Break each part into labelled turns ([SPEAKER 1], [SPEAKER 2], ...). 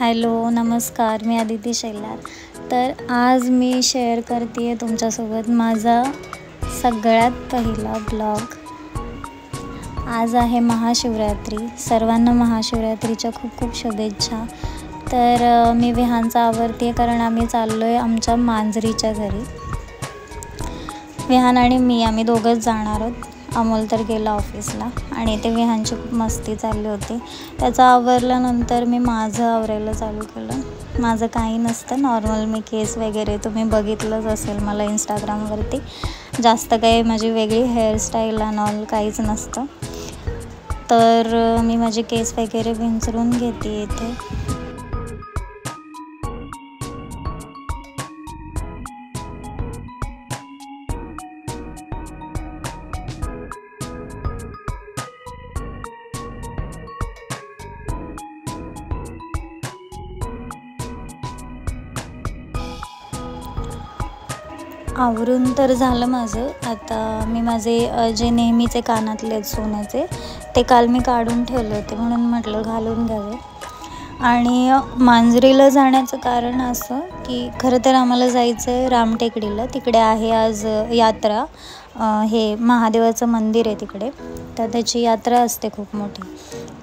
[SPEAKER 1] Hello नमस्कार, मी आदिती शेलार। तर आज मी शेअर करते आहे तुमच्यासोबत माझा सगळ्यात पहिला ब्लॉग। आज आहे महाशिवरात्री। सर्वांना महाशिवरात्रीच्या खूप खूप शुभेच्छा। तर मी विहानचा आवरते कारण आम्ही चाललो आहे आमच्या मांजरीच्या घरी। विहान आणि मी आम्ही दोघंच जाणार आहोत। अमोल तर गेला ऑफिसला आणि ते विहानची खूप मस्ती चालली होती। त्याचं आवरल्यानंतर मी माझं आवरायला चालू केलं। माझं काही नसतं, नॉर्मल मी केस वगैरे तुम्ही बघितलंच असेल मला इंस्टाग्रामवरती। जास्त काही माझी वेगळी हेअरस्टाईल आणि ऑल काहीच नसतं। तर मी माझे केस वगैरे विंचरून घेते इथे। आवरून तर झालं माझं। आता मी माझे जे नेहमीचे कानातले सोन्याचे ते काल मी काढून ठेवले होते, म्हणून म्हटलं घालून घ्यावे। आणि मांजरीला जाण्याचं कारण असं की खरं तर आम्हाला जायचं आहे रामटेकडीला। तिकडे आहे आज यात्रा, हे महादेवाचं मंदिर आहे तिकडे, तर त्याची यात्रा असते खूप मोठी।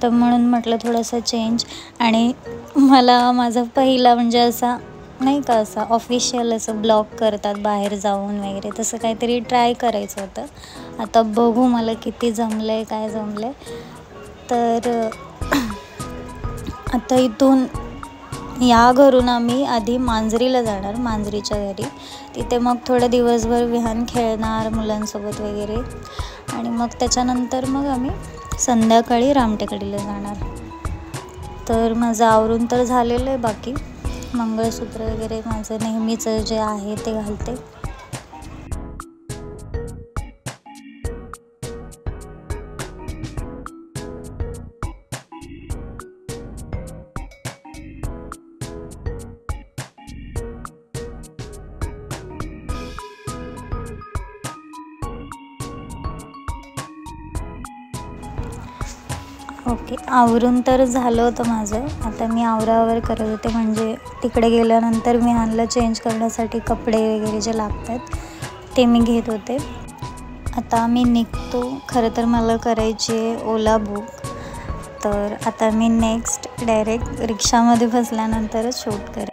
[SPEAKER 1] तर म्हणून म्हटलं थोडंसं चेंज। आणि मला माझा पहिला म्हणजे असा नाही का असा ऑफिशियल असं ब्लॉग करतात बाहेर जाऊन वगैरे, तसं काहीतरी ट्राय करायचं होतं। आता बघू मला किती जमलं आहे काय जमलं आहे। तर आता इथून या घरून आम्ही आधी मांजरीला जाणार, मांजरीच्या घरी। तिथे मग थोडं दिवसभर विहान खेळणार मुलांसोबत वगैरे, आणि मग त्याच्यानंतर मग आम्ही संध्याकाळी रामटेकडीला जाणार। तर माझं आवरून तर झालेलं आहे, बाकी मंगळसूत्र वगैरे माझं नेहमीचं जे आहे ते घालते। ओके, आवरून तर झालं होतं माझं। आता मी आवरावर करत होते, म्हणजे तिकडे गेल्यानंतर विहानला चेंज करण्यासाठी कपडे वगैरे जे लागतात ते मी घेत होते। आता मी निघतो। खरं तर मला करायची आहे ओला बुक, तर आता मी नेक्स्ट डायरेक्ट रिक्षामध्ये बसल्यानंतरच शूट करेन।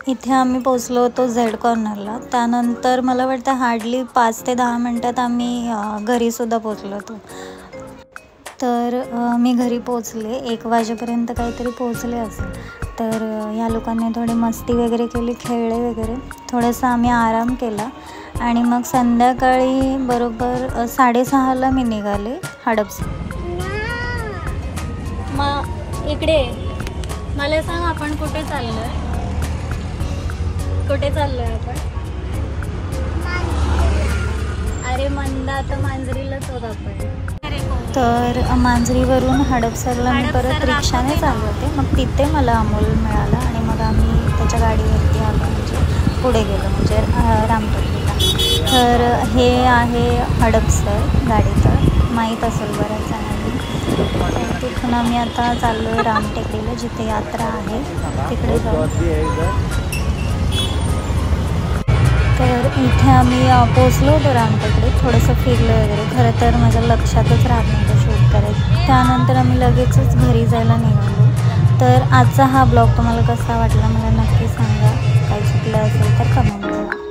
[SPEAKER 1] इथे आम्ही पोचलो होतो झेड कॉर्नरला। त्यानंतर मला वाटतं हार्डली 5 ते 10 मिनटात आम्ही घरीसुद्धा पोचलो होतो। तर मी घरी पोचले 1 वाजेपर्यंत काहीतरी पोचले असेल। तर ह्या लोकांनी थोडी मस्ती वगैरे केली, खेळले वगैरे, थोडंसं आम्ही आराम केला। आणि मग संध्याकाळी बरोबर 6:30ला मी निघाले हडपसर। मग इकडे मला सांग, आपण कुठे चाललो आहे? कुठे चाललोय आपण? अरे मंदा, आता मांजरीलाच होत आपण। तर मांजरीवरून हडपसरला मी परत रिक्षाने चालले होते। मग तिथे मला अमोल मिळाला आणि मग आम्ही त्याच्या गाडीवरती आलो, म्हणजे पुढे गेलो, म्हणजे रामटेकडीला। तर हे आहे हडपसर गाडी, तर माहीत असेल बऱ्याच जणांनी। तिथून आम्ही आता चाललो आहे रामटेकडीला, जिथे यात्रा आहे तिकडे जाऊ। तर इथे आम्ही पोचलो होतो रामटेकडे, थोडंसं फिरलं वगैरे। खरं तर माझ्या लक्षातच राहत नव्हतं शूट करायचं। त्यानंतर आम्ही लगेचच घरी जायला निघालो। तर आजचा हा ब्लॉग तुम्हाला कसा वाटला मला नक्की सांगा। काही चुकलं असेल तर कमेंट करा।